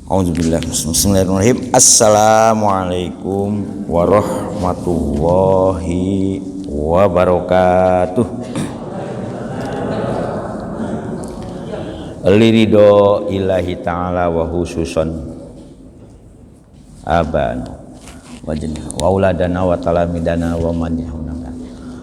Auzubillah. Bismillahirrahmanirrahim. Assalamualaikum warahmatullahi wabarakatuh. Liridho ilahi ta'ala wa khususan abana wa jannah wa auladana wa talamidana wa man yahunana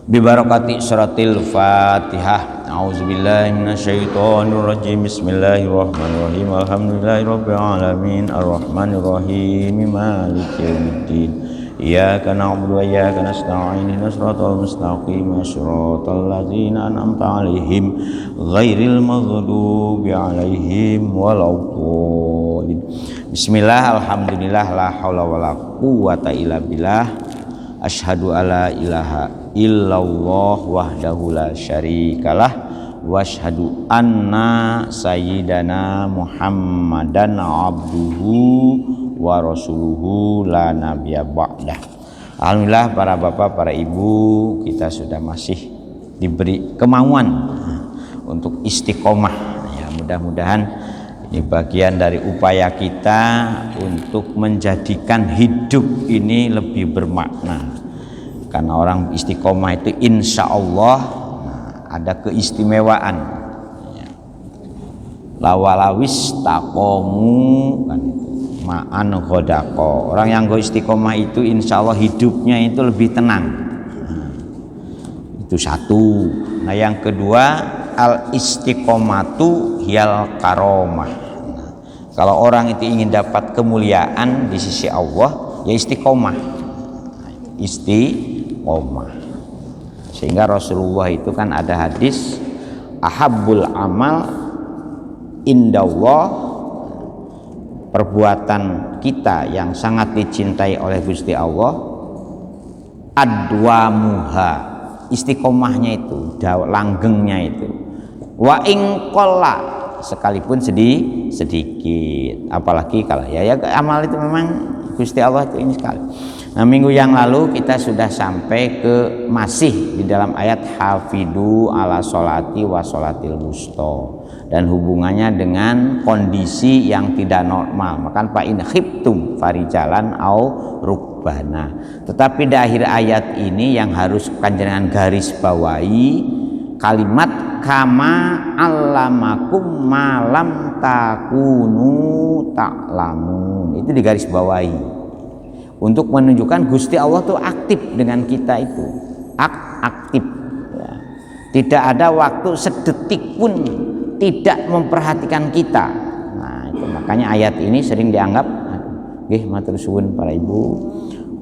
bi barakati suratil Fatihah. A'udzubillahi minasyaitonir rajim. Bismillahirrahmanirrahim. Alhamdulillahirabbil alamin arrahmanir rahim maliki yaumiddin. Iyyaka na'budu wa iyyaka nasta'in. Ihdinas siratal mustaqim. Shiratal ladzina an'amta 'alaihim ghairil maghdubi 'alaihim waladdallin. Bismillah, alhamdulillah, la haula wala quwwata illa billah. Asyhadu alla ilaha illallah wahdahu la syarikalah wa asyhadu anna sayyidana Muhammadan abduhu wa rasuluhu la nabiyya ba'dah. Alhamdulillah, para bapak, para ibu, kita sudah masih diberi kemauan untuk istiqomah ya. Mudah-mudahan ini bagian dari upaya kita untuk menjadikan hidup ini lebih bermakna. Karena orang istiqomah itu insya Allah ada keistimewaan ya. Lawalawis takomu kan itu ma'an ghodako. Orang yang go istiqomah itu insya Allah hidupnya itu lebih tenang. Itu satu. Nah yang kedua, al istiqomatu hiyal karomah. Kalau orang itu ingin dapat kemuliaan di sisi Allah, ya istiqomah. Istiqomah. Sehingga Rasulullah itu kan ada hadis ahabbul amal indallah, perbuatan kita yang sangat dicintai oleh Gusti Allah adwamuha, istiqomahnya itu, langgengnya itu, wa ingqalla, sekalipun sedikit, apalagi kalau ya amal itu memang Gusti Allah itu ini sekali. Nah minggu yang lalu kita sudah sampai ke masih di dalam ayat hafidu ala sholati wa sholatil wusta, dan hubungannya dengan kondisi yang tidak normal. Maka fa in khiftum farijalan au rukbana. Tetapi di akhir ayat ini yang harus panjenengan garis bawahi kalimat kama allamakum malam takunu ta'lamun. Itu digaris bawahi untuk menunjukkan Gusti Allah tuh aktif dengan kita itu, aktif ya. Tidak ada waktu sedetik pun tidak memperhatikan kita. Nah itu makanya ayat ini sering dianggap matur suwun para ibu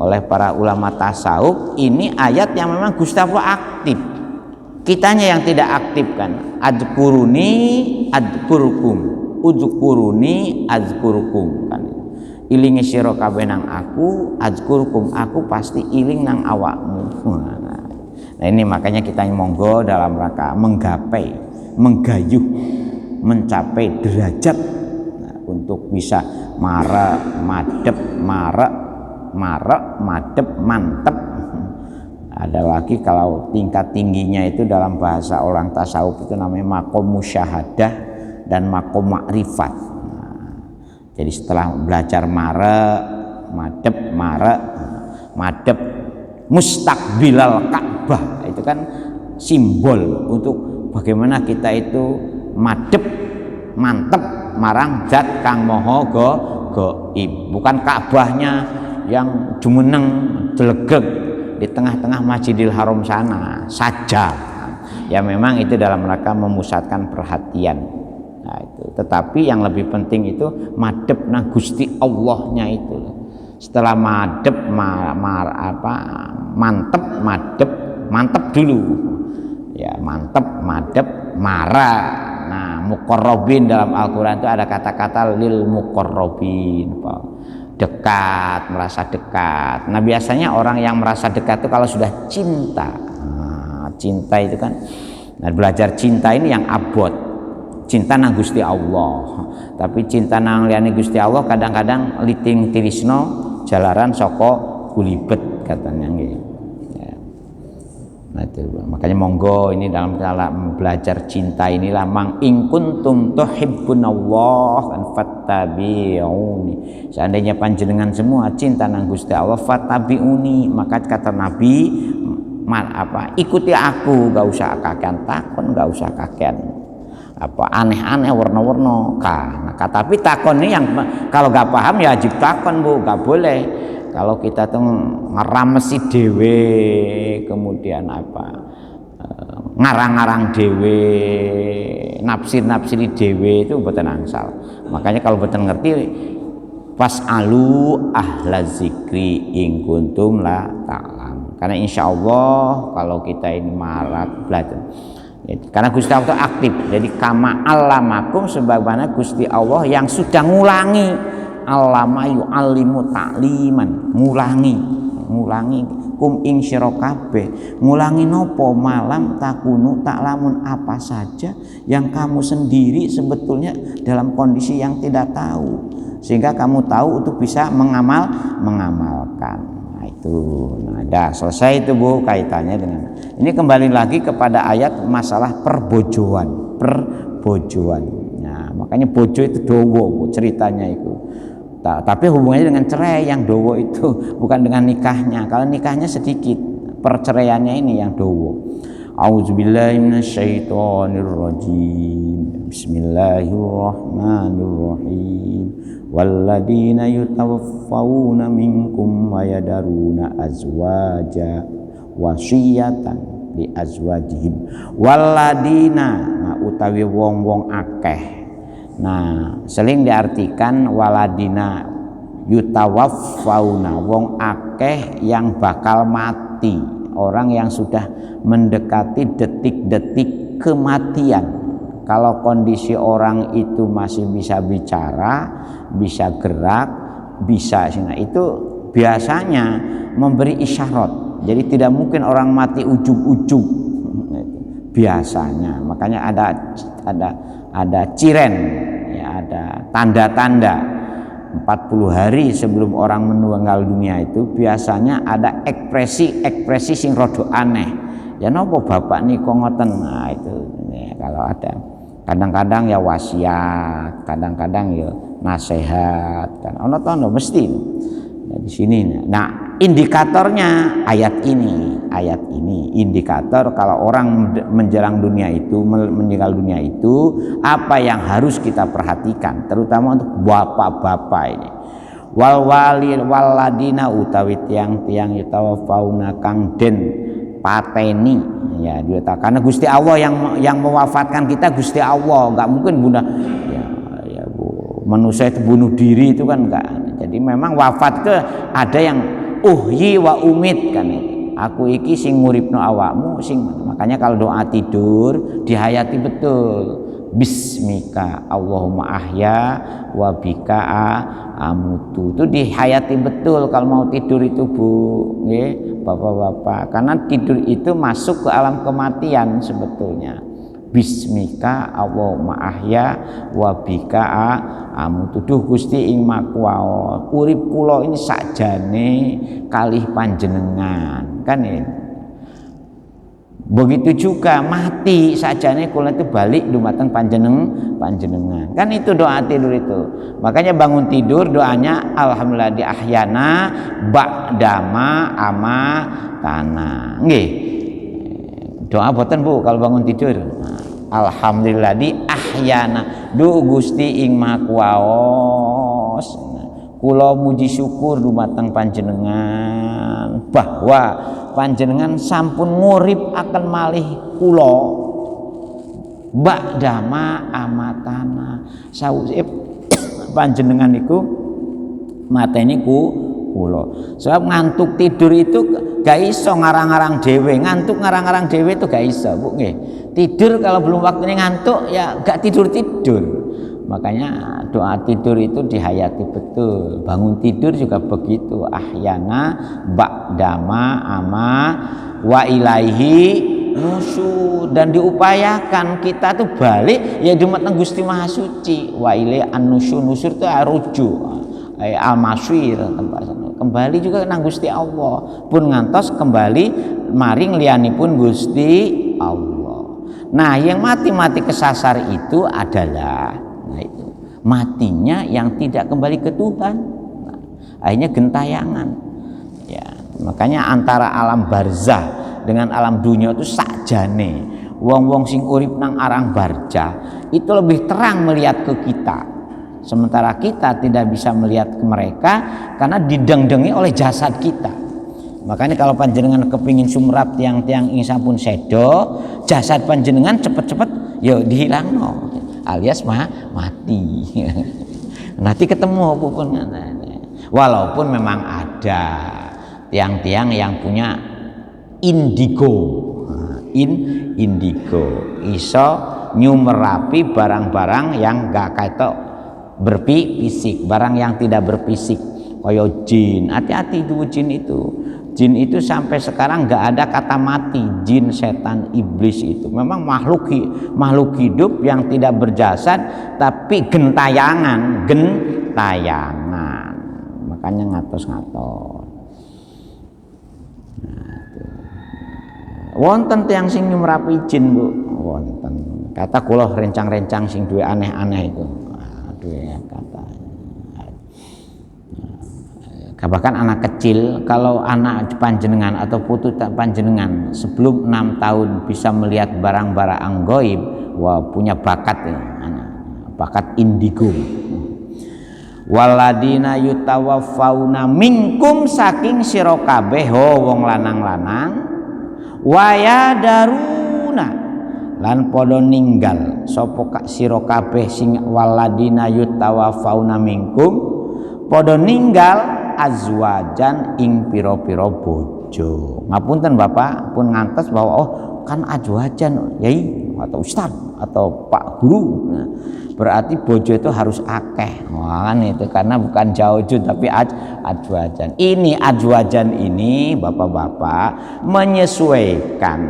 oleh para ulama tasawuf, ini ayat yang memang Gusti Allah aktif, kitanya yang tidak aktif kan. Adkuruni adkurukum, udkuruni azkurukum kan. Ilingi sira kabeh nang aku, azkurukum, aku pasti iling nang awakmu. Nah ini makanya kita monggo dalam rangka menggapai, menggayuh, mencapai derajat untuk bisa madep, madep, mantep. Ada lagi kalau tingkat tingginya itu dalam bahasa orang tasawuf itu namanya makom musyahadah dan makom makrifat. Jadi setelah belajar madep mustakbilal Ka'bah, itu kan simbol untuk bagaimana kita itu madep, mantep marang zat kang moho gaib. Bukan Ka'bahnya yang jumeneng delegeg di tengah-tengah Masjidil Haram sana saja. Ya memang itu dalam rangka memusatkan perhatian. Nah, itu. Tetapi yang lebih penting itu madep nang Gusti Allahnya itu. Setelah madep mantep dulu. Ya, mantep, madep, mara. Nah, muqarrabin dalam Al-Qur'an itu ada kata-kata lil muqarrabin, dekat, merasa dekat. Nah, biasanya orang yang merasa dekat itu kalau sudah cinta. Nah, cinta itu kan belajar cinta ini yang abot. Cinta nang Gusti Allah, tapi cinta nang liyane Gusti Allah kadang-kadang liting tirisno jalaran saka kulibet katanya nggih. Ya. Nah itu makanya monggo ini dalam belajar cinta inilah mang in kuntum tuhibbunallah fattabi'uni. Seandainya panjenengan semua cinta nang Gusti Allah fattabi'uni, maka kata Nabi ikuti aku, gak usah kakean takon, gak usah kakean aneh-aneh warna-warna tapi takon ini yang kalau gak paham ya wajib takon Bu, gak boleh. Kalau kita tuh ngeramesi dewe, kemudian ngarang-ngarang dewe, nafsir-nafsiri dewe itu mboten angsal. Makanya kalau mboten ngerti fas'alu ahla zikri in kuntum la ta'lam. Karena insya Allah kalau kita ini marat belajar. Karena Gusti Allah itu aktif. Jadi kama allamakum, sebagaimana Gusti Allah yang sudah ngulangi. Allama yu'allimu ta'liman, ngulangi kum ing sira kabeh. Ngulangi nopo? Malam takunu ta'lamun, apa saja yang kamu sendiri sebetulnya dalam kondisi yang tidak tahu, sehingga kamu tahu untuk bisa mengamalkan. Nah itu, dah selesai itu Bu kaitannya dengan ini. Kembali lagi kepada ayat masalah perbojoan. Nah makanya bojo itu dowo Bu, ceritanya itu. Tapi hubungannya dengan cerai yang dowo itu, bukan dengan nikahnya. Kalau nikahnya sedikit, perceraiannya ini yang dowo. A'udzubillahi minasyaitonirrajim. Bismillahirrahmanirrahim. Walladzina yutawaffawna minkum wa yadaruna azwaja wasiyatan li azwajihim. Walladzina utawi wong-wong akeh. Nah, sering diartikan waladina yutawaffauna, wong akeh yang bakal mati, orang yang sudah mendekati detik-detik kematian. Kalau kondisi orang itu masih bisa bicara, bisa gerak, bisa itu biasanya memberi isyarat. Jadi tidak mungkin orang mati ujug-ujug biasanya. Makanya ada ciren, ya, ada tanda-tanda 40 hari sebelum orang meninggal dunia itu biasanya ada ekspresi sing rada aneh. Ya nopo bapak nih kok ngoten. Nah itu ya, kalau ada kadang-kadang ya wasiat, kadang-kadang ya nasihat, kan ono tono mesti. Nah, di sini. Nah, indikatornya ayat ini indikator kalau orang menjelang dunia itu, meninggal dunia itu, apa yang harus kita perhatikan, terutama untuk bapak-bapak ini. Waladina utawi tiang-tiang yatawafauna kang den pateni, ya karena Gusti Allah yang mewafatkan kita, Gusti Allah, nggak mungkin bunuh ya Bu, manusia itu bunuh diri itu kan enggak. Jadi memang wafat ke ada yang uhyi wa umit kan itu. Aku iki sing nguripno awakmu sing, makanya kalau doa tidur dihayati betul. Bismika Allahumma ahya wa bika amutu. Itu dihayati betul kalau mau tidur itu Bu, nggih, Bapak-bapak. Karena tidur itu masuk ke alam kematian sebetulnya. Bismika Allahumma ahya wa bika amutu. Duh Gusti ing makwaos, urip kula ini sakjane kalih panjenengan. Kan ini. Begitu juga mati sakjane kula itu balik dumateng panjenengan. Kan itu doa tidur itu. Makanya bangun tidur doanya alhamdulillah di ahyana ba'dama amatana. Nggih. Doa boten Bu kalau bangun tidur. Alhamdulillah di ahyana, duh Gusti ing makwaos, kula muji syukur dumateng panjenengan bahwa panjenengan sampun ngurip akan malih kula ba'dama amatana, sawise panjenengan iku mateni kula. Sebab ngantuk tidur itu gak iso ngarang-ngarang dhewe, ngantuk ngarang-ngarang dhewe itu gak iso Bu nggih. Tidur kalau belum waktunya ngantuk ya gak tidur-tidur. Makanya doa tidur itu dihayati betul. Bangun tidur juga begitu. Ahyana ba'dama ama wa ilaihi nusyur, dan diupayakan kita tuh balik ya dumateng Gusti Maha Suci. Wa ilaihi an-nusyur, nusyur itu rujuk. Al-masyir kembali juga nang Gusti Allah pun ngantos kembali maring liyanipun Gusti Allah. Nah yang mati kesasar itu adalah itu matinya yang tidak kembali ke Tuhan. Nah, akhirnya gentayangan ya. Makanya antara alam barzah dengan alam dunia itu sakjane wong-wong sing urip nang arang barzah itu lebih terang melihat ke kita, sementara kita tidak bisa melihat ke mereka karena didengdengi oleh jasad kita. Makanya kalau panjenengan kepingin sumrap tiang-tiang ing sampun sedo, jasad panjenengan cepet-cepet yo dihilangno alias mati. Nanti ketemu pun walaupun memang ada tiang-tiang yang punya indigo, indigo iso nyumerapi barang-barang yang gak ketok berfisik, barang yang tidak berfisik, koyo jin. Hati-hati itu jin itu sampai sekarang gak ada kata mati. Jin, setan, iblis itu memang makhluk hidup yang tidak berjasad tapi gentayangan, makanya ngatos. Wonten tiang sing nyumrapi jin Bu, wonten. Kata kula rencang-rencang sing duwe aneh-aneh itu. Duwe kata. Bahkan anak kecil, kalau anak panjenengan atau putu panjenengan sebelum 6 tahun bisa melihat barang-barang anggoib, wah punya bakat ya, bakat indigo. Waladina yutawaffauna minkum saking sira kabeh wong lanang-lanang waya daruna lan podo ninggal sapa sira kabeh sing waladina yutawaffauna minkum podo ninggal azwajan ing pira-pira bojo. Ngapunten Bapak pun ngantos bahwa kan azwajan yai atau ustaz atau Pak Guru. Nah, berarti bojo itu harus akeh. Wah, itu karena bukan zaujud tapi azwajan. Ini azwajan ini Bapak-bapak menyesuaikan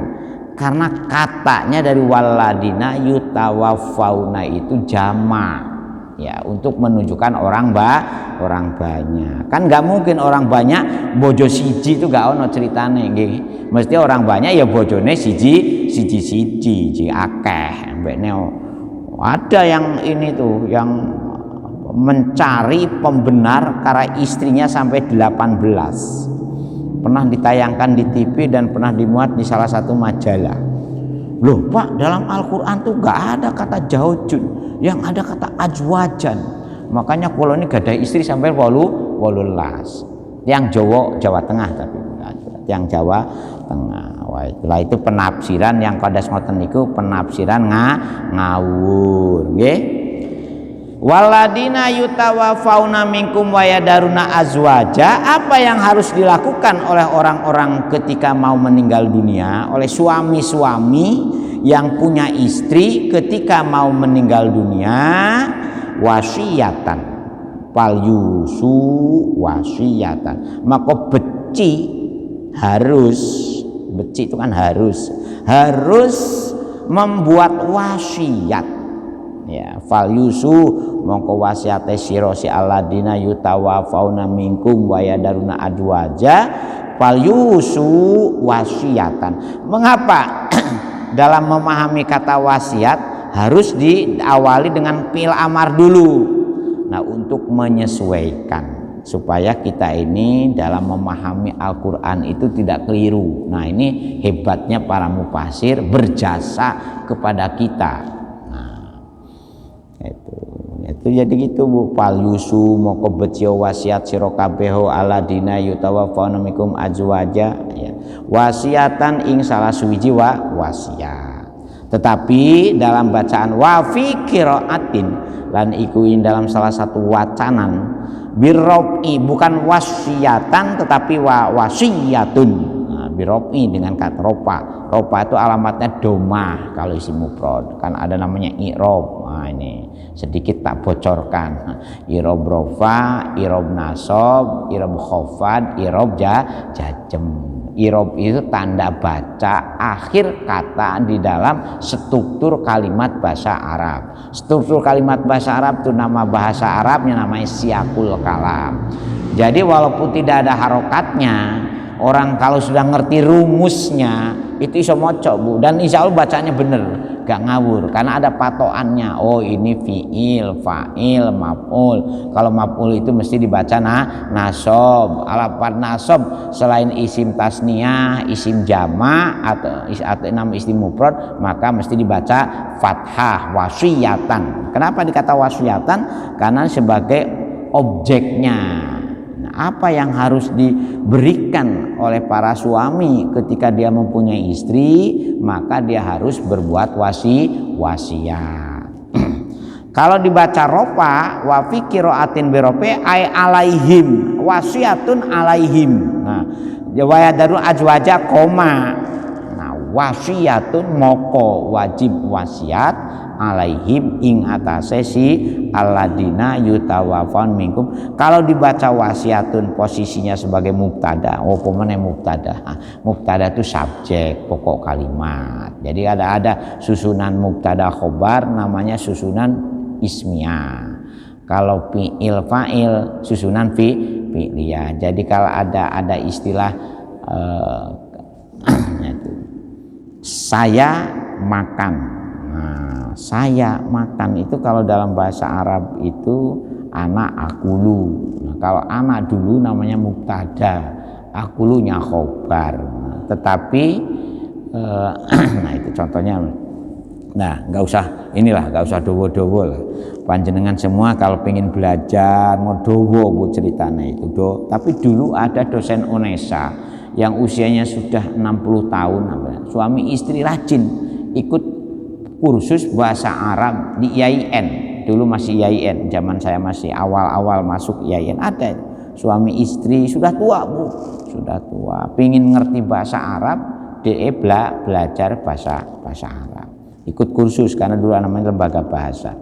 karena katanya dari waladina yutawaffauna itu jamak. Ya, untuk menunjukkan orang banyak. Kan nggak mungkin orang banyak bojo siji itu nggak ono ceritane nggih. Mesti orang banyak ya bojone siji akeh. Ada yang ini tuh yang mencari pembenar karena istrinya sampai 18. Pernah ditayangkan di TV dan pernah dimuat di salah satu majalah. Loh Pak, dalam Al-Quran tuh nggak ada kata zaujun, yang ada kata azwajan. Makanya kalau ini gada istri sampai 18. Yang Jawa Tengah tapi yang Jawa Tengah. Wah, itulah itu penafsiran yang kados ngoten niku penafsiran ngawur nggih. Waladina yutawaffauna minkum wa yadaruna azwaja, apa yang harus dilakukan oleh orang-orang ketika mau meninggal dunia, oleh suami-suami yang punya istri ketika mau meninggal dunia? Wasiatan palyusu wasiatan, maka beci itu kan harus membuat wasiat. Ya, falyusu mongko wasiate sira si alladzina yutawaffauna minkum wa yadaruna azwaja falyusu wasiatan. Mengapa dalam memahami kata wasiat harus diawali dengan fi'il amar dulu? Nah, untuk menyesuaikan supaya kita ini dalam memahami Al-Quran itu tidak keliru. Nah, ini hebatnya para mufasir berjasa kepada kita. Itu jadi gitu Bu. Falyusu moko becio wasiat sira kabeh aladina yutawaffawna minkum azwaja ya. Wasiatan ing salah suwiji wasiat. Tetapi dalam bacaan wa fi qiraatin lan iku ing dalam salah satu wacanan birrofi bukan wasiatan tetapi wasiyatun. Nah, birrofi dengan kata ropa. Ropa itu alamatnya domah kalau isim mufrad. Kan ada namanya i'rab. Nah, ini sedikit tak bocorkan. I'rab rofa, i'rab nasab, i'rab khafad, i'rab jazm. Irob itu tanda baca akhir kata di dalam struktur kalimat bahasa Arab. Struktur kalimat bahasa Arab itu nama bahasa Arabnya namanya siyakul kalam. Jadi walaupun tidak ada harokatnya, orang kalau sudah ngerti rumusnya itu iso moco Bu, dan insya Allah bacanya bener, gak ngawur karena ada patokannya. Oh ini fiil, fa'il, maf'ul. Kalau maf'ul itu mesti dibaca nasob. Alafat nasob selain isim tasniyah, isim jama atau nama isim mufrad maka mesti dibaca fathah wasiyatan. Kenapa dikata wasiyatan? Karena sebagai objeknya. Apa yang harus diberikan oleh para suami ketika dia mempunyai istri, maka dia harus berbuat wasiat. Kalau dibaca ropa wa fi qiraatin bi rope ay alaihim wasiatun alaihim. Nah, wa yadaru ajwaja koma. Nah, wasiatun moko wajib wasiat alaihim ing atase si alladina yutawafan minkum. Kalau dibaca wasiatun posisinya sebagai mubtada. Oh, pemene mubtada. Mubtada itu subjek, pokok kalimat. Jadi ada susunan mubtada khobar namanya susunan ismiyah. Kalau fi'il fa'il susunan fi'liyah. Jadi kalau ada istilah saya makan. Nah, saya makan itu kalau dalam bahasa Arab itu anak akulu. Nah, kalau anak dulu namanya mubtada, akulunya khobar. Nah, tetapi nah itu contohnya. Nah, nggak usah dowo-dowo lah. Panjenengan semua kalau pengen belajar mau dowo bu ceritanya itu do. Tapi dulu ada dosen UNESA yang usianya sudah 60 tahun, suami istri rajin ikut kursus bahasa Arab di IAIN. Dulu masih IAIN, zaman saya masih awal-awal masuk IAIN ada suami istri sudah tua bu, sudah tua, pingin ngerti bahasa Arab, dia belajar bahasa Arab, ikut kursus karena dulu namanya lembaga bahasa.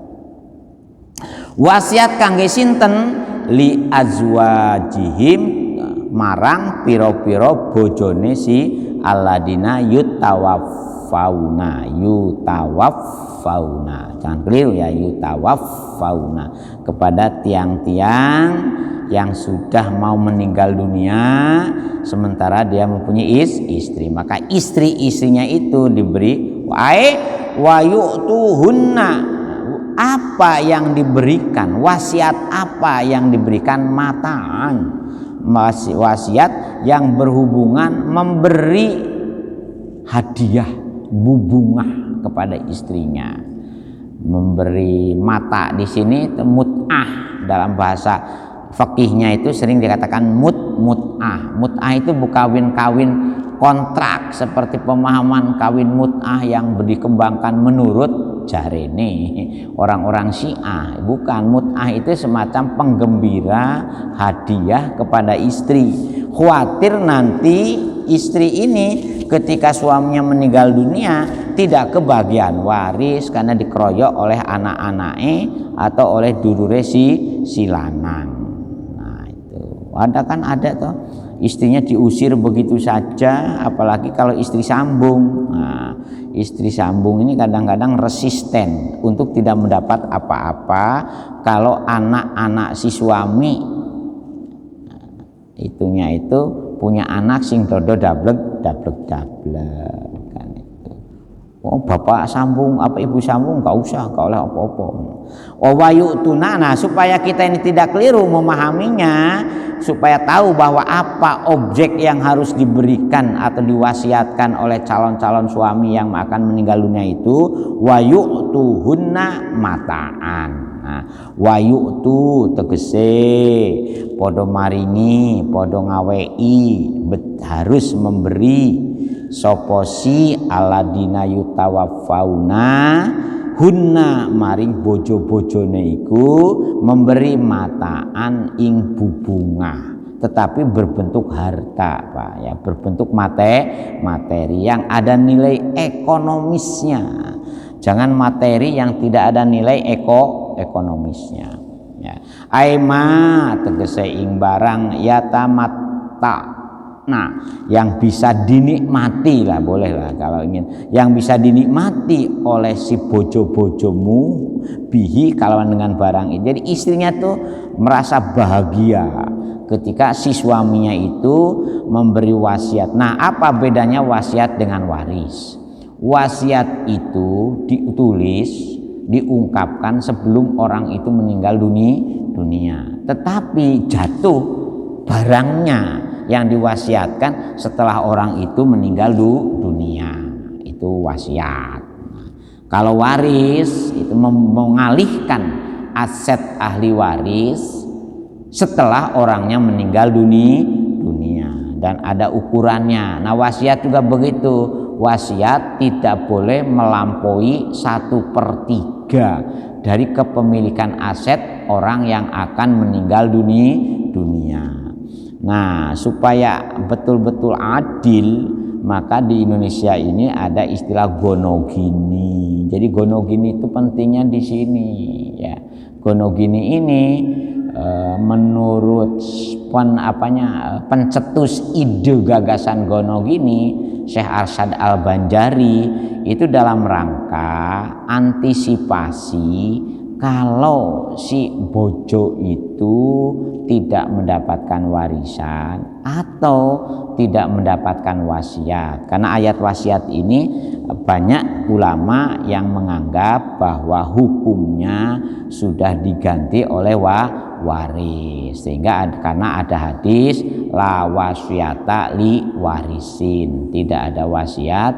Wasiat kangge sinten li azwajihim marang piro-piro bojone si alladina yutawaffauna, jangan keliru ya, yutawaffauna, kepada tiang-tiang yang sudah mau meninggal dunia sementara dia mempunyai istri. Maka istri-istrinya itu diberi wa yu'tuhunna, apa yang diberikan, wasiat apa yang diberikan, mataan, wasiat yang berhubungan memberi hadiah bubungah kepada istrinya. Memberi mata di sini mut'ah, dalam bahasa fikihnya itu sering dikatakan mut'ah. Mut'ah itu bukan kawin kontrak seperti pemahaman kawin mut'ah yang dikembangkan menurut jarene orang-orang Syiah. Bukan, mut'ah itu semacam penggembira hadiah kepada istri. Khawatir nanti istri ini ketika suaminya meninggal dunia tidak kebagian waris karena dikeroyok oleh anak-anaknya atau oleh dulure si lanang. Nah itu ada toh istrinya diusir begitu saja, apalagi kalau istri sambung. Nah, istri sambung ini kadang-kadang resisten untuk tidak mendapat apa-apa kalau anak-anak si suami itunya itu punya anak sing dodo dablek kan itu. Oh, bapak sambung apa ibu sambung enggak usah, enggak oleh apa-apa. Nah, supaya kita ini tidak keliru memahaminya, supaya tahu bahwa apa objek yang harus diberikan atau diwasiatkan oleh calon-calon suami yang akan meninggal dunia itu, wayu'tuhunna mataan. Nah, wayu'tu tegese podo maringi, podo ngawei, harus memberi soposi aladina yutawaffauna hunna maring bojo-bojone iku memberi mataan ing bubungah, tetapi berbentuk harta Pak ya, berbentuk materi yang ada nilai ekonomisnya. Jangan materi yang tidak ada nilai ekonomisnya ya. Aima tegese ing barang yatamatta yang bisa dinikmati lah, boleh lah kalau ingin, yang bisa dinikmati oleh si bojo-bojomu bihi kalawan dengan barang itu. Jadi istrinya tuh merasa bahagia ketika si suaminya itu memberi wasiat. Nah, apa bedanya wasiat dengan waris? Wasiat itu ditulis, diungkapkan sebelum orang itu meninggal dunia. Tetapi jatuh barangnya yang diwasiatkan setelah orang itu meninggal dunia, itu wasiat. Kalau waris itu mengalihkan aset ahli waris setelah orangnya meninggal dunia, dan ada ukurannya. Nah, wasiat juga begitu. Wasiat tidak boleh melampaui 1/3 dari kepemilikan aset orang yang akan meninggal dunia. Nah, supaya betul-betul adil, maka di Indonesia ini ada istilah gonogini. Jadi gonogini itu pentingnya di sini ya. Gonogini ini menurut pencetus ide gagasan gonogini, Syekh Arsyad Al-Banjari, itu dalam rangka antisipasi kalau si bojo itu tidak mendapatkan warisan atau tidak mendapatkan wasiat. Karena ayat wasiat ini banyak ulama yang menganggap bahwa hukumnya sudah diganti oleh waris. Sehingga karena ada hadis la wasiata li warisin, tidak ada wasiat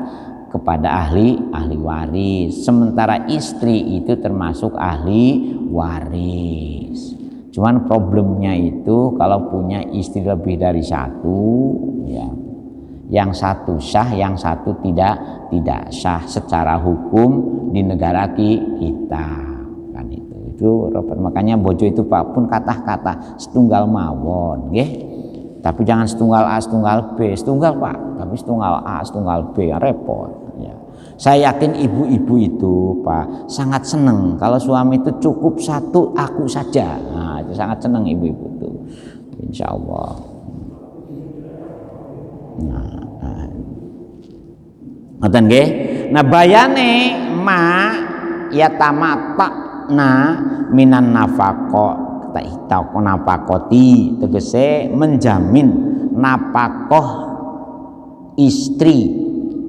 kepada ahli waris. Sementara istri itu termasuk ahli waris. Cuman problemnya itu kalau punya istri lebih dari satu, ya, yang satu sah, yang satu tidak sah secara hukum di negara kita, kan itu Robert. Makanya bojo itu Pak pun kata-kata setunggal mawon, nggih. Tapi jangan setunggal A, setunggal B, setunggal Pak, tapi setunggal A, setunggal B, repot. Ya. Saya yakin ibu-ibu itu Pak sangat senang kalau suami itu cukup satu aku saja. Nah, itu sangat senang ibu-ibu itu, insya Allah. Ngoten nggih. Nah, bayane ma yatamatna minan nafaqah napakoti, tegese menjamin napakoh istri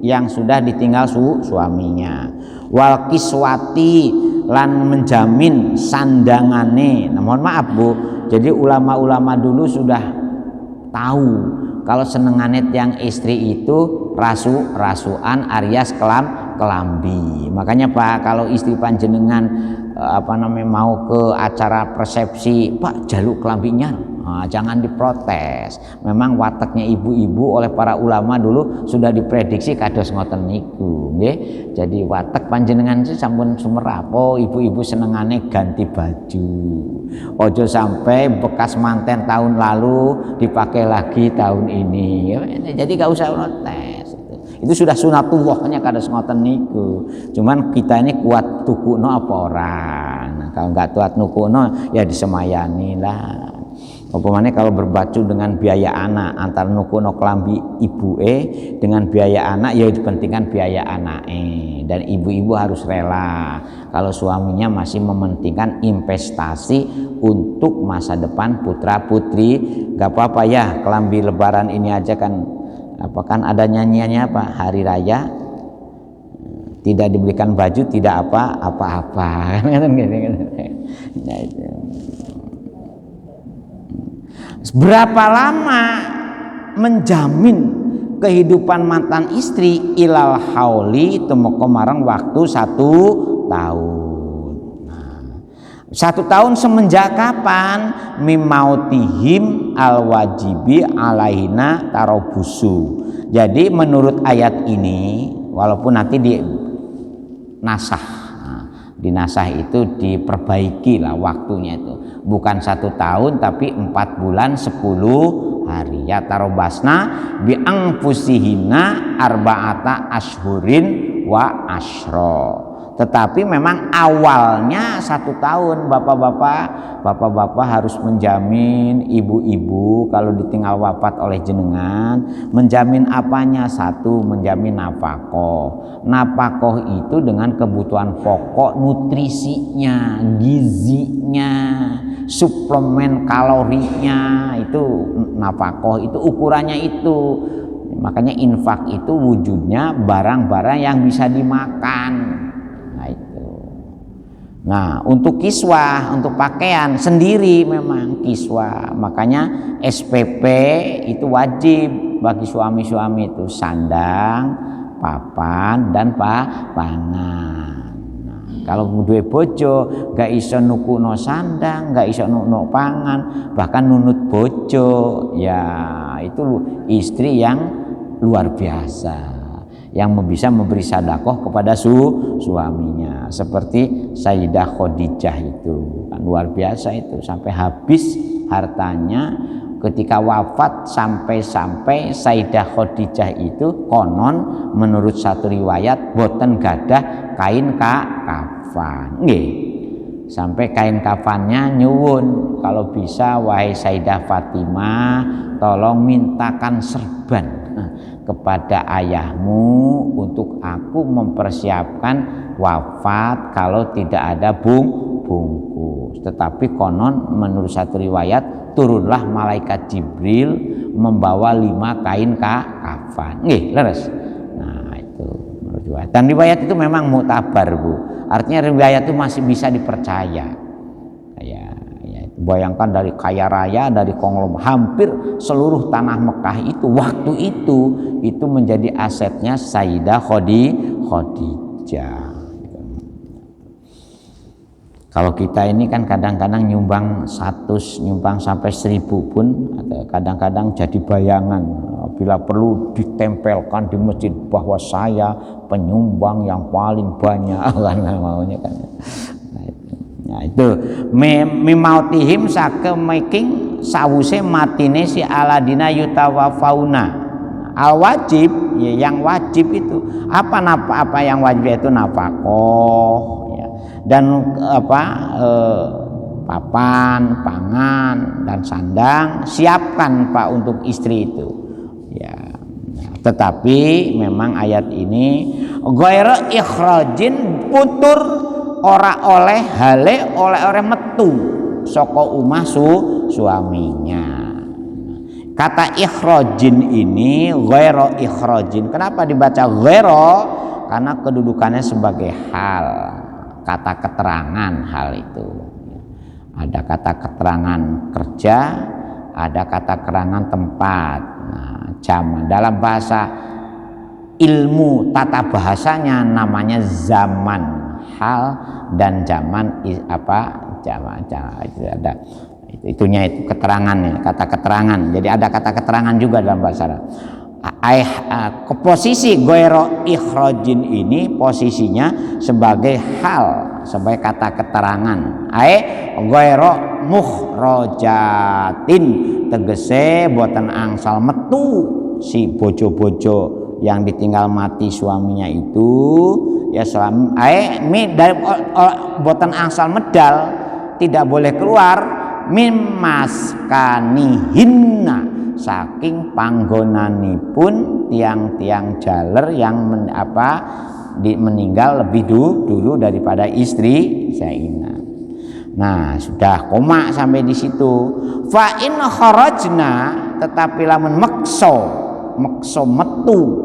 yang sudah ditinggal suaminya, wal kiswati lan menjamin sandangane. Nah, mohon maaf Bu, jadi ulama-ulama dulu sudah tahu kalau senengane tiang istri itu rasuan alias kelambi. Makanya Pak, kalau istri panjenengan mau ke acara persepsi, Pak jaluk kelambinya, jangan diprotes. Memang wataknya ibu-ibu oleh para ulama dulu sudah diprediksi kados ngoten niku, nggih. Jadi watak panjenengan itu sampun sumerap. Oh, ibu-ibu senengane ganti baju. Ojo sampai bekas manten tahun lalu dipakai lagi tahun ini. Jadi gak usah protes. Itu sudah sunatullahnya kados ngoten niku. Cuman kita ini kuat tukuno apa orang. Nah, kalau nggak kuat nukuno ya disemayani lah. Umpamanya kalau berbacu dengan biaya anak, antara nukuno kelambi ibu dengan biaya anak, ya dipentingkan biaya anak dan ibu-ibu harus rela kalau suaminya masih mementingkan investasi untuk masa depan putra putri. Gak apa-apa ya, kelambi lebaran ini aja kan ada nyanyiannya apa, hari raya tidak dibelikan baju tidak apa-apa. Nah, itu. Berapa lama menjamin kehidupan mantan istri? Ilal hauli temoko marang waktu 1 tahun. 1 tahun semenjak kapan? Mimautihim al wajibi alaihina tarobusu. Jadi menurut ayat ini, walaupun nanti di nasah itu diperbaiki lah waktunya itu, bukan 1 tahun tapi 4 bulan 10 hari. Ya tarobasna bi angfusihina arba'ata ashhurin wa ashro. Tetapi memang awalnya 1 tahun bapak-bapak harus menjamin ibu-ibu kalau ditinggal wafat oleh jenengan, menjamin apanya? 1, menjamin nafkah. Nafkah itu dengan kebutuhan pokok, nutrisinya, gizinya, suplemen kalorinya, itu nafkah, itu ukurannya itu. Makanya infak itu wujudnya barang-barang yang bisa dimakan. Nah, untuk kiswah, untuk pakaian sendiri memang kiswah. Makanya SPP itu wajib bagi suami-suami itu, sandang, papan, dan pangan. Nah, kalau duwe bojo gak iso nukuno sandang, gak iso nukuno pangan, bahkan nunut bojo, ya itu istri yang luar biasa, yang bisa memberi sedekah kepada suaminya, seperti Sayyidah Khadijah itu kan luar biasa itu, sampai habis hartanya ketika wafat, sampai Sayyidah Khadijah itu konon menurut satu riwayat boten gadah kain kafan, nggih, sampai kain kafannya nyuwun, kalau bisa wahai Sayyidah Fatimah tolong mintakan serban kepada ayahmu untuk aku mempersiapkan wafat kalau tidak ada bungkus. Tetapi konon menurut satu riwayat turunlah malaikat Jibril membawa 5 kain kafan. Nggih, leres. Nah, itu menurut riwayat. Dan riwayat itu memang muktabar, Bu. Artinya riwayat itu masih bisa dipercaya. Bayangkan dari kaya raya, dari konglomerat, hampir seluruh tanah Mekah itu waktu itu menjadi asetnya Sayyidah Khadijah. Kalau kita ini kan kadang-kadang nyumbang 100, nyumbang sampai 1000 pun kadang-kadang jadi bayangan, bila perlu ditempelkan di masjid bahwa saya penyumbang yang paling banyak karena maunya kan. Nah, itu mimautihim sakemaking sawuse matine si aladina yutawafauna. Al wajib, ya, yang wajib itu apa yang wajib itu nafkah, ya, dan papan, pangan, dan sandang siapkan Pak untuk istri itu, ya. Nah, tetapi memang ayat ini ghairu ikhrajin putur ora oleh hale oleh metu saka umah suaminya. Kata ikhrajin ini ghairu ikhrajin. Kenapa dibaca ghairu? Karena kedudukannya sebagai hal, kata keterangan hal itu. Ada kata keterangan kerja, ada kata keterangan tempat. Nah, zaman dalam bahasa ilmu tata bahasanya namanya zaman hal dan zaman zaman itu ada itunya, itu keterangannya, kata keterangan. Jadi ada kata keterangan juga dalam bahasa Arab. Posisi ghairu ikhrajin ini posisinya sebagai hal, sebagai kata keterangan. Ghairu mukhrajatin, tegese boten angsal metu si bojo-bojo yang ditinggal mati suaminya itu, ya dari boten angsal medal, tidak boleh keluar mimaskanihinna, saking panggonanipun tiang-tiang jaler yang meninggal lebih dulu daripada istri Zainab. Nah, sudah koma sampai di situ. Fa in kharajna, tetapi lamun makso metu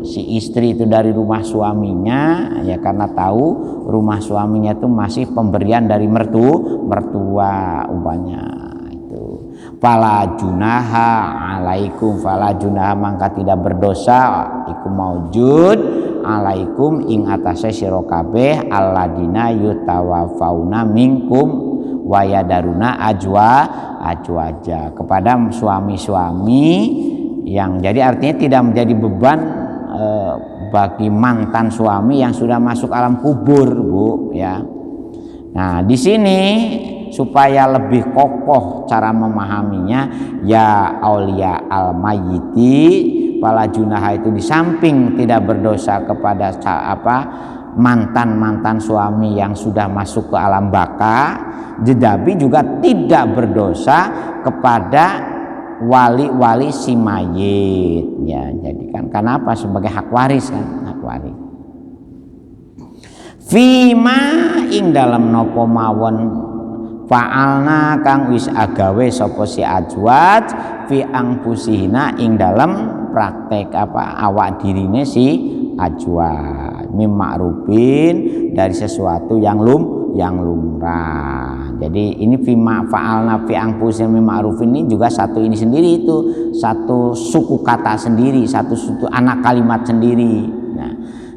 si istri itu dari rumah suaminya, ya karena tahu rumah suaminya itu masih pemberian dari mertua umpamanya itu. Fala junaha alaikum, fala junaha mangka tidak berdosa iku maujud alaikum ing atase sira kabeh alladina yutawafauna minkum wa yadaruna ajwaja, kepada suami-suami yang jadi artinya tidak menjadi beban bagi mantan suami yang sudah masuk alam kubur, Bu, ya. Nah, di sini supaya lebih kokoh cara memahaminya, ya aulia al mayyiti, pala junaha itu di samping tidak berdosa kepada mantan-mantan suami yang sudah masuk ke alam baka, tetapi juga tidak berdosa kepada wali-wali si mayit ya. Jadi kan kenapa sebagai hak waris kan, hak waris. Fima ing dalam nopo mawon fa'alna kang wis agawe sapa si azwaj fi angpusihina ing dalam praktek awak dirine si azwaj mim ma'rufin dari sesuatu yang lumrah. Jadi ini fima fa'alna fi angpusihina mim ma'rufin ini juga satu ini sendiri, itu satu suku kata sendiri, satu anak kalimat sendiri. Nah,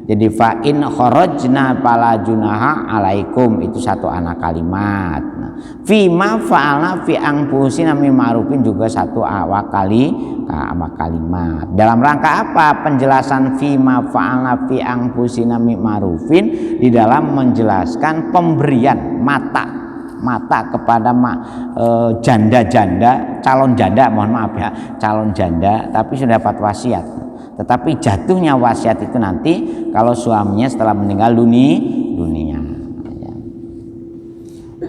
jadi fa in kharajna fala junaha alaikum itu satu anak kalimat. Nah, fima fa'alna fi anfusina mim ma'rufin juga satu awak kalimat. Dalam rangka apa penjelasan fima fa'alna fi anfusina mim ma'rufin? Di dalam menjelaskan pemberian mata kepada janda-janda, calon janda, mohon maaf ya, calon janda tapi sudah dapat wasiat. Tetapi jatuhnya wasiat itu nanti kalau suaminya setelah meninggal dunia.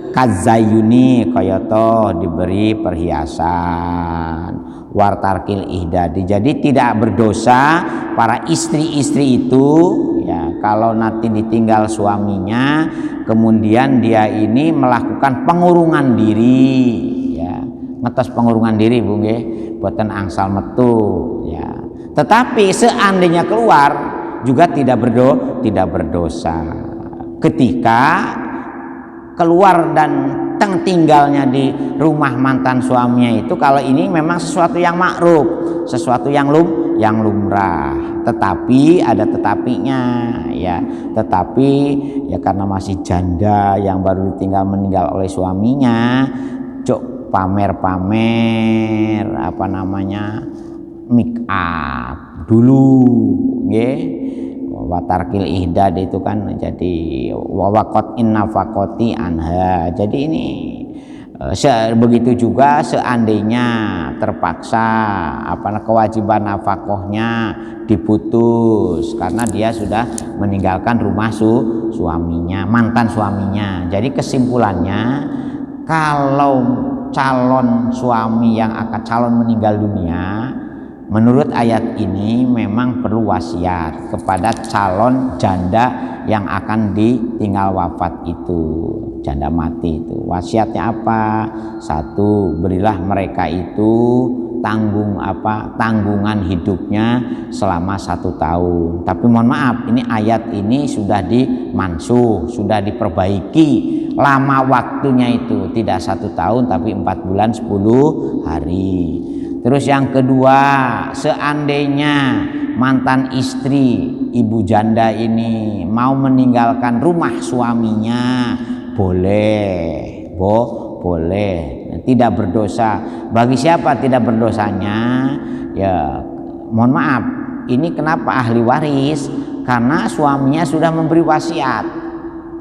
Kazayuni koyoto diberi perhiasan, wartarkil ihdadi. Jadi tidak berdosa para istri-istri itu ya kalau nanti ditinggal suaminya, kemudian dia ini melakukan pengurungan diri ya, ngetes pengurungan diri Bu nggih, boten angsal metu ya. Tetapi seandainya keluar juga tidak berdosa. Ketika keluar dan tinggalnya di rumah mantan suaminya itu, kalau ini memang sesuatu yang makruf, sesuatu yang lumrah. Tetapi ada tetapinya ya. Tetapi ya karena masih janda yang baru meninggal oleh suaminya, cok pamer-pamer make up dulu nggih. Watarkil ihdad itu kan jadi wawakot innafakoti anha. Jadi ini begitu juga seandainya terpaksa kewajiban nafkahnya diputus karena dia sudah meninggalkan rumah suaminya, mantan suaminya. Jadi kesimpulannya kalau calon suami yang akan calon meninggal dunia, menurut ayat ini memang perlu wasiat kepada calon janda yang akan ditinggal wafat itu, janda mati itu. Wasiatnya apa? Satu, berilah mereka itu tanggungan hidupnya selama 1 tahun. Tapi mohon maaf, ini ayat ini sudah dimansuh, sudah diperbaiki. Lama waktunya itu tidak 1 tahun tapi 4 bulan 10 hari. Terus yang kedua, seandainya mantan istri ibu janda ini mau meninggalkan rumah suaminya, boleh, tidak berdosa. Bagi siapa tidak berdosanya? Ya, mohon maaf, ini kenapa ahli waris? Karena suaminya sudah memberi wasiat.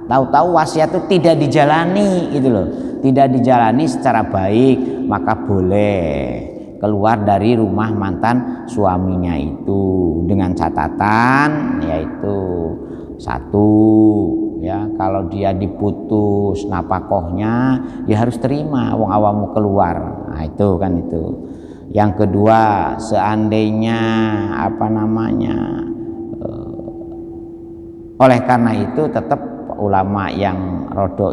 Tahu-tahu wasiat itu tidak dijalani, gitu loh. Tidak dijalani secara baik, maka boleh keluar dari rumah mantan suaminya itu dengan catatan yaitu satu ya, kalau dia diputus napakohnya ya harus terima, wong awamu keluar. Nah itu kan itu. Yang kedua, seandainya oleh karena itu tetap ulama yang rodo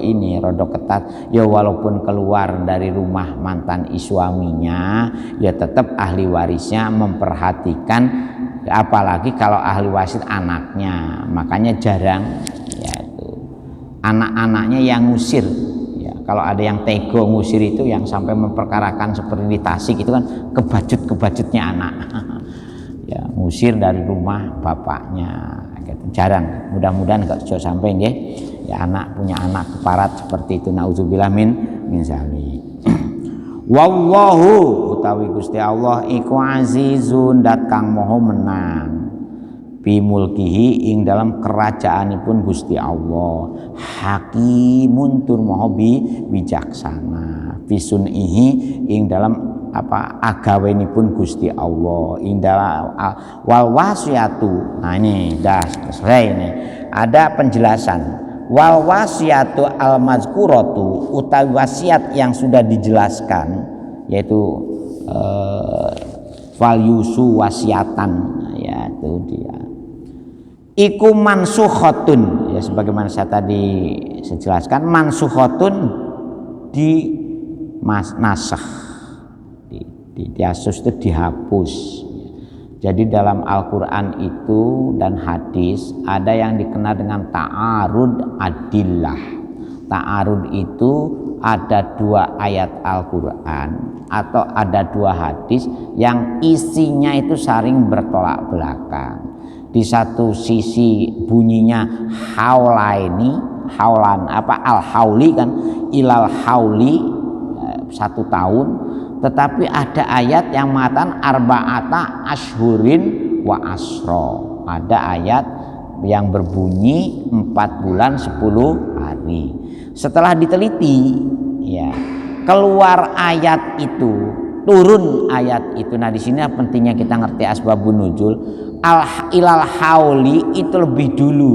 ketat ya, walaupun keluar dari rumah mantan suaminya ya tetap ahli warisnya memperhatikan, apalagi kalau ahli waris anaknya. Makanya jarang ya itu anak-anaknya yang ngusir ya. Kalau ada yang tego ngusir itu yang sampai memperkarakan seperti di Tasik itu kan kebajut-kebajutnya anak ya, ngusir dari rumah bapaknya. Jarang, mudah-mudahan gak sampai nggih ya, anak punya anak keparat seperti itu, nauzubillah min zalik. Wallahu utawi Gusti Allah iku azizun dat kang moho menang bi mulkihi ing dalam kerajaanipun Gusti Allah, hakimun tur moho bijaksana, fisunihi ing dalam agawenipun Gusti Allah, indah wal wasiatu. Nah ini dah selesai ini. ada penjelasan. Wal wasiatu al mazkuratu, utawi wasiat yang sudah dijelaskan, yaitu fal yusu wasiatan, ya itu dia. Iku mansukhatun, ya sebagaimana saya tadi jelaskan, mansukhatun di nasakh, di asus itu dihapus. Jadi dalam Al-Quran itu dan hadis ada yang dikenal dengan ta'arud adillah. Ta'arud itu ada 2 ayat Al-Quran atau ada 2 hadis yang isinya itu saling bertolak belakang. Di satu sisi bunyinya haulan al-hauli kan, ilal hauli 1 tahun. Tetapi ada ayat yang mengatakan arba'ata ashhurin wa asro. Ada ayat yang berbunyi 4 bulan 10 hari. Setelah diteliti, ya, keluar ayat itu, turun ayat itu. Nah, di sini pentingnya kita ngerti asbabun nuzul. Ilal hauli itu lebih dulu.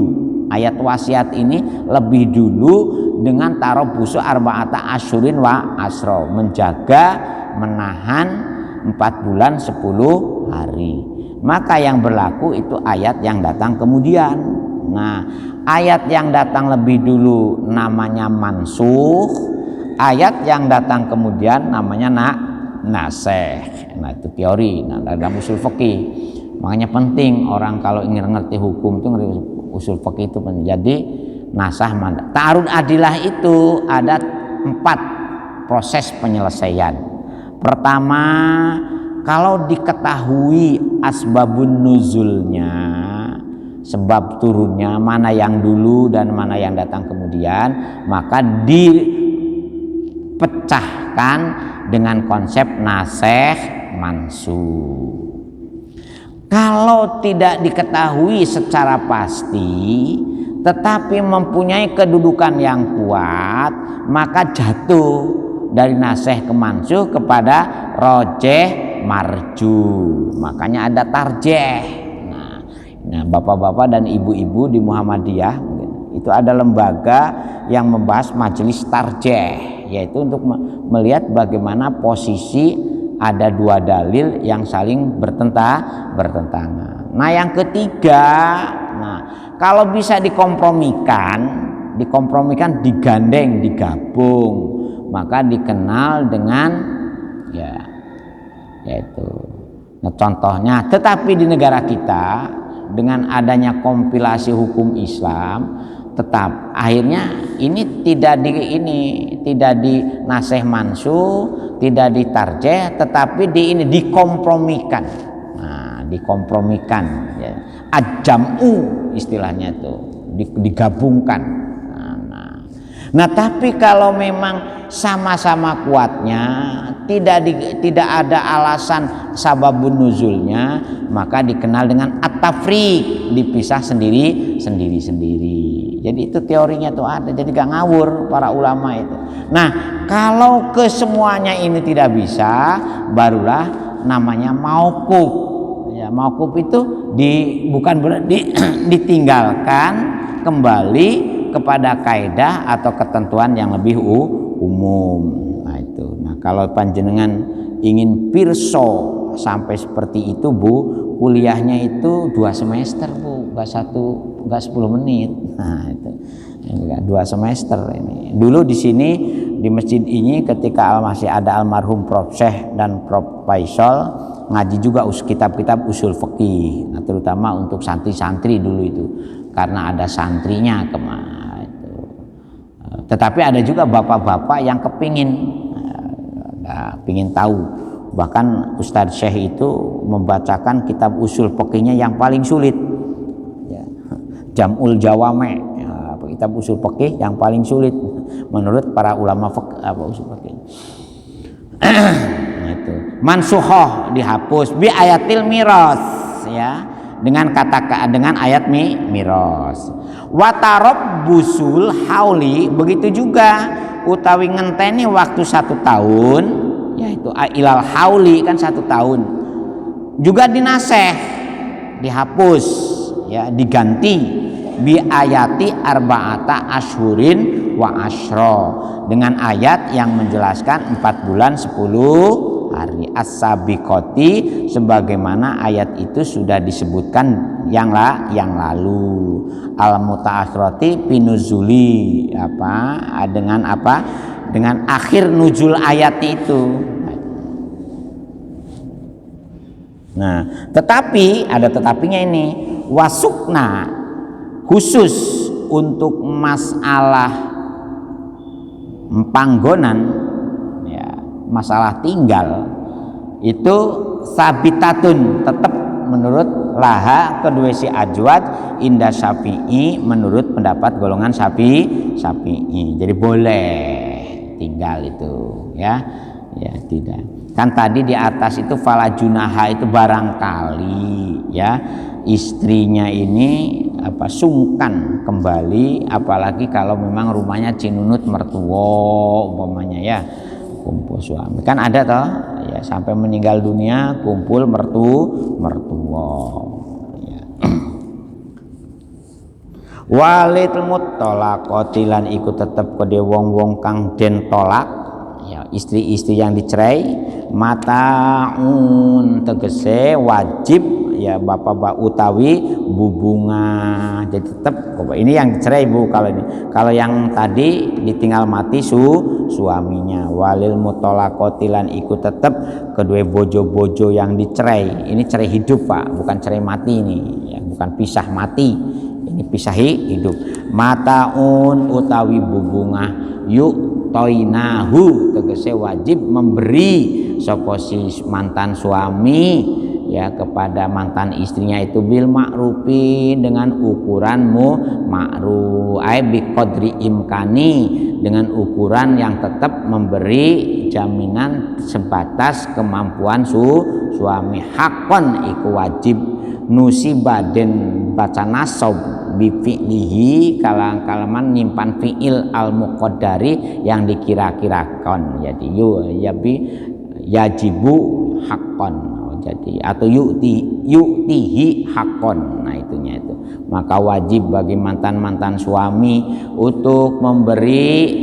Ayat wasiat ini lebih dulu dengan tarobusu arba'ata ashhurin wa asro, menjaga menahan 4 bulan 10 hari. Maka yang berlaku itu ayat yang datang kemudian. Nah, ayat yang datang lebih dulu namanya mansukh, ayat yang datang kemudian namanya nasikh. Nah, itu teori. Nah, dalam usul fikih. Makanya penting orang kalau ingin ngerti hukum itu, ngerti usul fikih itu penting. Jadi nasah mandat. Ta'arud adilah itu ada 4 proses penyelesaian. Pertama, kalau diketahui asbabun nuzulnya, sebab turunnya, mana yang dulu dan mana yang datang kemudian, maka dipecahkan dengan konsep nasikh mansukh. Kalau tidak diketahui secara pasti tetapi mempunyai kedudukan yang kuat, maka jatuh dari nasikh ke mansukh kepada rojeh marju. Makanya ada tarjeh. Nah, bapak-bapak dan ibu-ibu di Muhammadiyah itu ada lembaga yang membahas majelis tarjeh, yaitu untuk melihat bagaimana posisi ada 2 dalil yang saling bertentangan. Nah, yang ketiga, kalau bisa dikompromikan, digandeng, digabung, maka dikenal dengan yaitu. Nah, contohnya, tetapi di negara kita dengan adanya kompilasi hukum Islam, tetap akhirnya ini tidak di nasikh mansukh, tidak ditarjeh, tetapi dikompromikan. Nah, dikompromikan, ya. Ajam'u istilahnya itu, digabungkan. Nah, tapi kalau memang sama-sama kuatnya, tidak ada alasan sababun nuzulnya, maka dikenal dengan at-tafriq, dipisah sendiri. Jadi itu teorinya tuh ada, jadi gak ngawur para ulama itu. Nah, kalau kesemuanya ini tidak bisa, barulah namanya mauquf. Ya, mauquf itu bukan berarti ditinggalkan, kembali kepada kaidah atau ketentuan yang lebih umum. Nah, itu. Nah, kalau panjenengan ingin pirso sampai seperti itu, Bu, kuliahnya itu 2 semester, Bu, enggak 10 menit. Nah, itu 2 semester ini. Dulu di sini di masjid ini ketika masih ada almarhum Prof Syekh dan Prof Faisal, ngaji juga kitab-kitab usul fikih. Nah, terutama untuk santri-santri dulu itu, karena ada santrinya kemana itu. Tetapi ada juga bapak-bapak yang pingin tahu. Bahkan Ustadz Syekh itu membacakan kitab usul fikihnya yang paling sulit, ya. Jam'ul Jawame, ya, kitab usul fikih yang paling sulit menurut para ulama usul fikih. Itu mansukhoh, dihapus bi ayatil miras, ya, dengan ayat miras. Watarob busul hauli, begitu juga utawi ngenteni waktu 1 tahun, yaitu ilal hauli kan 1 tahun, juga dinasikh, dihapus, ya, diganti bi ayati arba'ata asyhurin wa asyra, dengan ayat yang menjelaskan 4 bulan 10 hari as-sabiqati, sebagaimana ayat itu sudah disebutkan yang lalu. Al-mutaakhirati pinuzuli dengan akhir nuzul ayat itu. Nah, tetapi ada tetapinya ini, wasukna, khusus untuk masalah panggonan, ya, masalah tinggal itu sabitatun, tetap menurut laha kedua si ajwad inda syafi'i, menurut pendapat golongan syafi'i. Jadi boleh tinggal itu, ya tidak. Kan tadi di atas itu fala junaha itu barangkali ya istrinya ini sungkan kembali, apalagi kalau memang rumahnya cinunut mertua umpamanya, ya kumpul suami kan ada toh ya, sampai meninggal dunia kumpul mertua ya. Walid muttolaqati lan iku tetep kode wong-wong kang den tolak, ya istri-istri yang dicerai, mataun tegese wajib ya bapak-bapak utawi bubunga. Jadi tetap ini yang dicerai Bu, kalau yang tadi ditinggal mati suaminya. Walil mutolaqati lan iku tetep kedua bojo-bojo yang dicerai. Ini cerai hidup Pak, bukan cerai mati ini ya, bukan pisah mati, ini pisah hidup. Mataun utawi bubunga yuk toinahu tegese wajib memberi sapa si mantan suami ya kepada mantan istrinya itu bil ma'rufi, dengan ukuranmu ma'ruf, ai bi qadri imkani, dengan ukuran yang tetap memberi jaminan sebatas kemampuan suami. Hakon iku wajib nusibaden baca nasab bi fi'lihi kalaman nyimpan fi'il al muqaddari yang dikira-kirakan, jadi yajibu hakon, jadi atau yu'tihi hakon. Nah itunya itu, maka wajib bagi mantan suami untuk memberi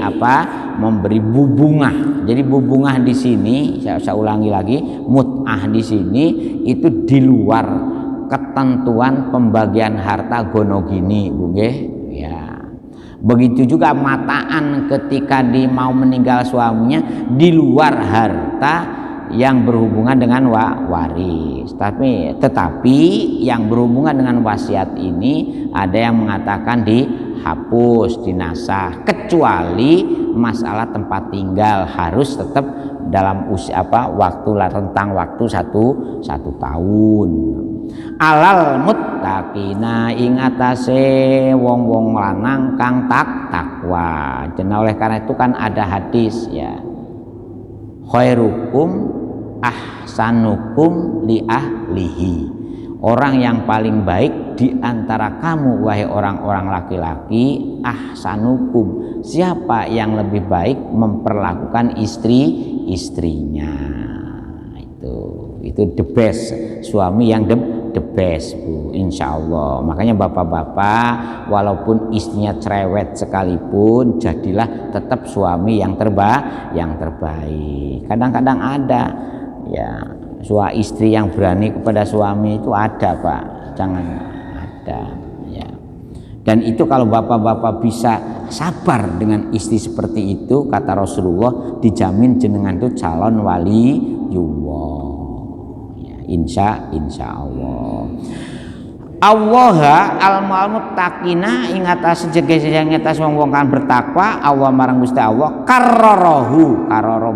memberi bubungah. Jadi bubungah di sini saya ulangi lagi, mut'ah di sini itu di luar ketentuan pembagian harta gonogini Bu nggih ya. Begitu juga mataan ketika mau meninggal suaminya di luar harta yang berhubungan dengan waris. Tetapi yang berhubungan dengan wasiat ini ada yang mengatakan dihapus, dinasah, kecuali masalah tempat tinggal harus tetap dalam rentang waktu satu tahun. Alal muttaqina ing atase wong-wong lanang kang takwa. Dan oleh karena itu kan ada hadis ya, khairukum ahsanukum li ahlihi, orang yang paling baik di antara kamu wahai orang-orang laki-laki, ahsanukum, siapa yang lebih baik memperlakukan istrinya. Itu the best, suami yang the best Bu, insya Allah. Makanya bapak-bapak walaupun istrinya cerewet sekalipun, jadilah tetap suami yang terbaik. Kadang-kadang ada ya istri yang berani kepada suami itu ada Pak, jangan ada ya. Dan itu kalau bapak-bapak bisa sabar dengan istri seperti itu, kata Rasulullah, dijamin jenengan itu calon waliyullah ya, insya Allah. Allaha al-muttaqina ing atas sejege-sejege atas wong-wong kan bertakwa, Allah marang Gusti Allah, kararahu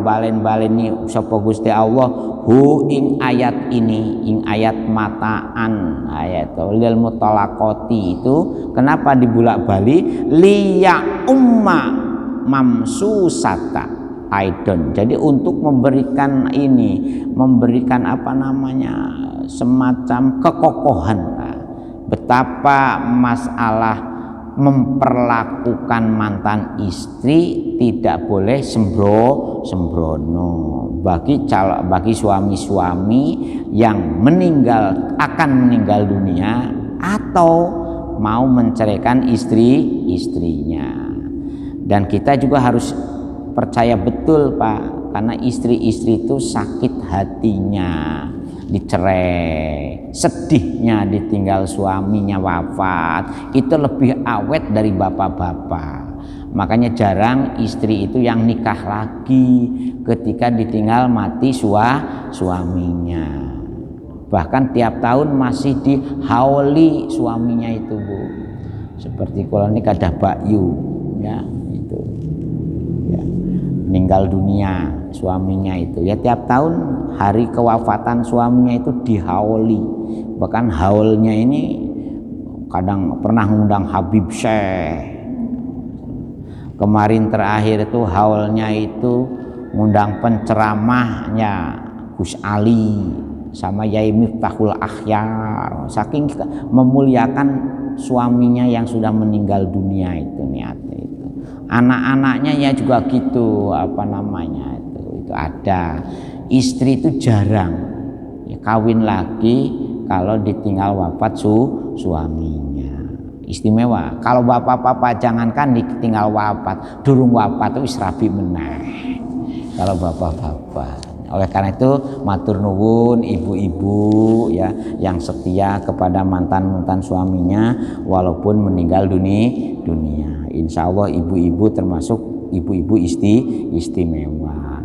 balen-baleni sapa Gusti Allah hu ing ayat ini, ing ayat mataan, ayat lil mutalaqati itu kenapa dibulak-balik liya umma mamsusata aidon. Jadi untuk memberikan semacam kekokohan, betapa masalah memperlakukan mantan istri tidak boleh sembrono bagi suami-suami yang akan meninggal dunia atau mau menceraikan istrinya. Dan kita juga harus percaya betul Pak, karena istri-istri itu sakit hatinya dicerai, sedihnya ditinggal suaminya wafat, itu lebih awet dari bapak-bapak. Makanya jarang istri itu yang nikah lagi ketika ditinggal mati suaminya. Bahkan tiap tahun masih dihauli suaminya itu Bu. Seperti kalau nikah ada Bakyu ya itu ya, meninggal dunia suaminya itu ya, tiap tahun hari kewafatan suaminya itu dihauli. Bahkan haulnya ini kadang pernah ngundang Habib Syekh. Kemarin terakhir itu haulnya itu ngundang penceramahnya Gus Ali sama Yai Miftahul Akhyar, saking memuliakan suaminya yang sudah meninggal dunia itu niatnya itu. Anak-anaknya ya juga gitu, apa namanya itu ada. Istri itu jarang ya, kawin lagi kalau ditinggal wafat suaminya. Istimewa. Kalau bapak-bapak jangankan ditinggal wafat, durung wafat itu israbi meneh. Kalau bapak-bapak. Oleh karena itu matur nuwun ibu-ibu ya yang setia kepada mantan-mantan suaminya walaupun meninggal dunia. Insya Allah ibu-ibu termasuk ibu-ibu istimewa.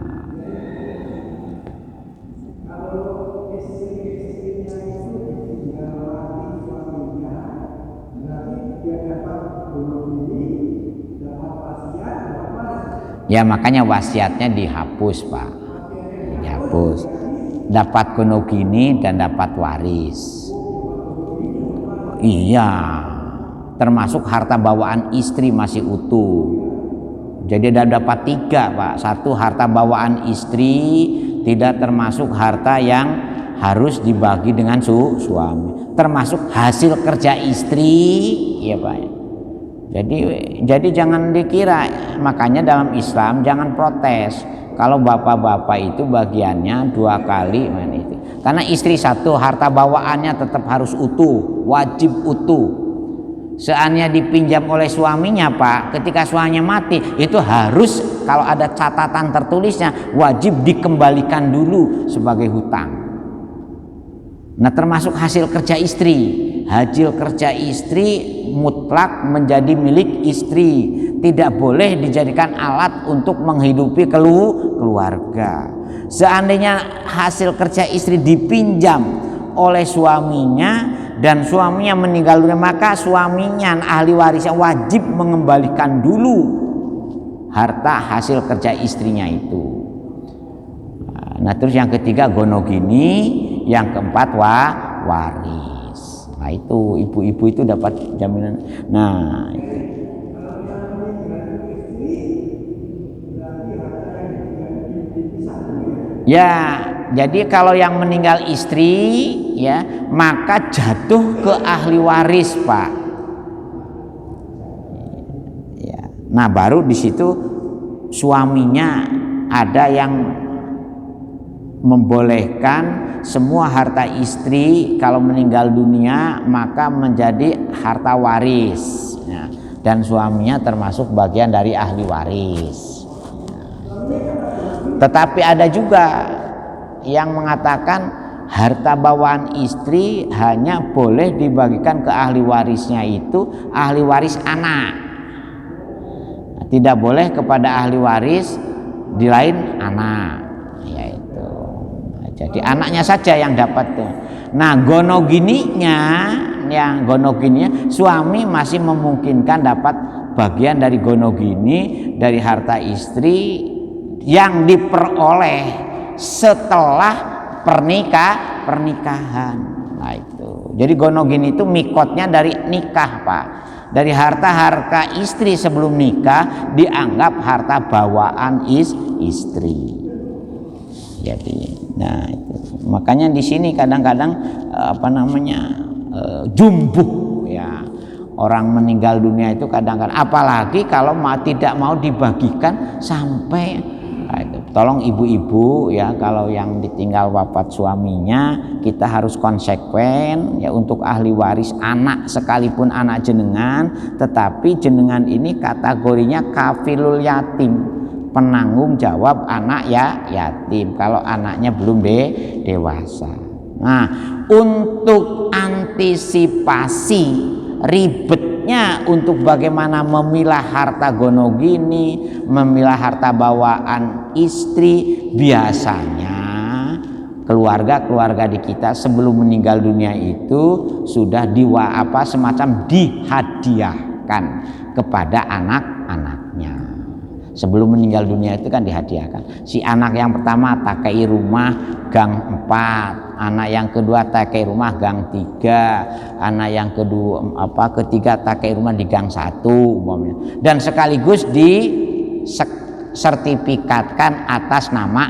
Ya makanya wasiatnya dihapus Pak, dihapus. Dapat gonogini dan dapat waris. Iya, termasuk harta bawaan istri masih utuh. Jadi ada dapat 3 Pak. 1 harta bawaan istri tidak termasuk harta yang harus dibagi dengan suami. Termasuk hasil kerja istri, ya Pak. Jadi jangan dikira, makanya dalam Islam jangan protes kalau bapak-bapak itu bagiannya 2 kali itu. Karena istri 1 harta bawaannya tetap harus utuh, wajib utuh. Seandainya dipinjam oleh suaminya Pak, ketika suaminya mati itu harus, kalau ada catatan tertulisnya, wajib dikembalikan dulu sebagai hutang. Nah termasuk hasil kerja istri. Hasil kerja istri mutlak menjadi milik istri, tidak boleh dijadikan alat untuk menghidupi keluarga. Seandainya hasil kerja istri dipinjam oleh suaminya dan suaminya meninggal dunia, maka suaminya ahli warisnya wajib mengembalikan dulu harta hasil kerja istrinya itu. Nah terus yang ketiga gonogini, yang keempat waris. Nah itu ibu-ibu itu dapat jaminan. Nah itu. Ya, jadi kalau yang meninggal istri ya, maka jatuh ke ahli waris Pak. Ya. Nah baru di situ suaminya ada yang membolehkan semua harta istri kalau meninggal dunia maka menjadi harta waris ya, dan suaminya termasuk bagian dari ahli waris. Tetapi ada juga yang mengatakan harta bawaan istri hanya boleh dibagikan ke ahli warisnya itu ahli waris anak, tidak boleh kepada ahli waris di lain anak. Jadi anaknya saja yang dapat. Nah gonogininya, suami masih memungkinkan dapat bagian dari gonogini dari harta istri yang diperoleh setelah pernikahan. Nah itu. Jadi gonogini itu mikotnya dari nikah Pak. Dari harta istri sebelum nikah dianggap harta bawaan istri. Jadi, nah itu makanya di sini kadang-kadang jumbuh ya, orang meninggal dunia itu kadang-kadang, apalagi kalau tidak mau dibagikan sampai tolong ibu-ibu ya, kalau yang ditinggal wafat suaminya kita harus konsekuen ya untuk ahli waris anak, sekalipun anak jenengan, tetapi jenengan ini kategorinya kafilul yatim, penanggung jawab anak ya yatim kalau anaknya belum dewasa. Nah, untuk antisipasi ribetnya untuk bagaimana memilah harta gonogini, memilah harta bawaan istri, biasanya keluarga di kita sebelum meninggal dunia itu sudah semacam dihadiahkan kepada anak-anaknya. Sebelum meninggal dunia itu kan dihadiahkan. Si anak yang pertama takai rumah gang 4, anak yang kedua takai rumah gang 3, anak yang ketiga takai rumah di gang 1 umpamanya. Dan sekaligus sertifikatkan atas nama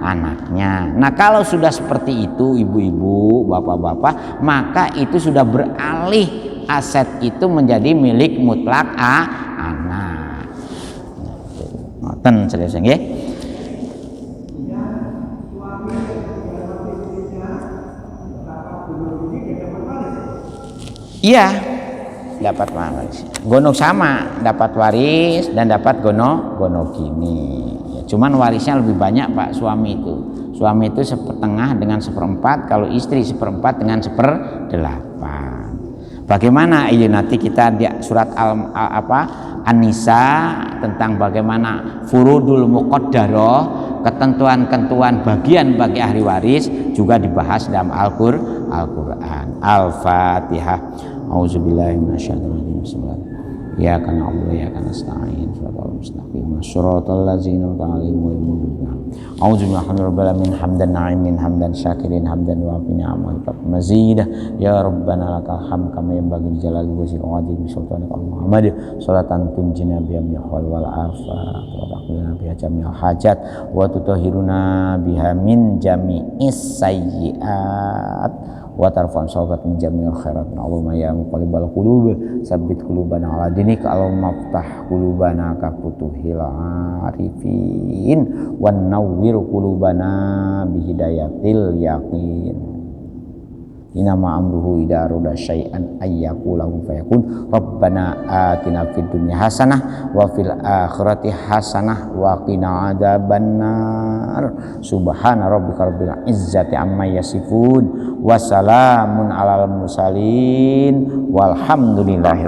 anaknya. Nah, kalau sudah seperti itu ibu-ibu, bapak-bapak, maka itu sudah beralih aset itu menjadi milik mutlak anak. Ten selesai nggih. Iya, dapat waris. Gonok sama, dapat waris dan dapat gonok gini. Ya, cuman warisnya lebih banyak Pak suami itu. Suami itu setengah dengan 1/4, kalau istri 1/4 dengan 1/8. Bagaimana? Iya, nanti kita di surat An-Nisa tentang bagaimana furudul muqaddarah, ketentuan-ketentuan bagian bagi ahli waris juga dibahas dalam Al-Qur'an. Al-Fatihah. Auzubillahi minasyaitonir rajim. Bismillahirrahmanirrahim. Iyyaka na'budu wa iyyaka nasta'in. Shiratal mustaqim. Shiratal ladzina an'amta 'alaihim ghairil maghdubi 'alaihim. Auzubillahi rabbil alamin hamdan na'imin hamdan syakirin hamdan wa ni'amal mazid. Ya rabbana lakal hamd kama yanbaghi li jalali wajhika wa 'azimi sultanika Muhammad. Salatan tunjina biha min khawal wal afat wa taqlina biha jami'al hajat wa tutahhiruna biha min jami'is sayyi'at wa tarfa'un sawbat min jami'il khairat. Allahumma ya muqallibal qulub tsabbit qulubana ala dinik. Allahumma ftah qulubana ka futuhil arifin wan nawwir qulubana bi hidayatil yaqin. Inama amruhu idza arada syai'an ayyaqulahu fayakun. Rabbana atina fid dunya hasanah wa fil akhirati hasanah wa qina adzabannar. Subhana rabbika rabbil izzati amma yasifun wa salamun alal mursalin walhamdulillahi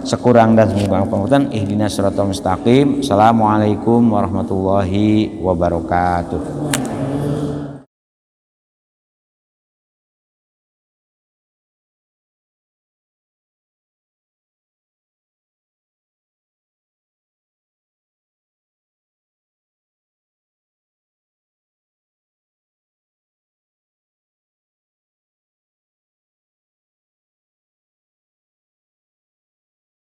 sekurang dan semoga pengutan ihdinas siratal mustaqim. Assalamualaikum warahmatullahi wabarakatuh.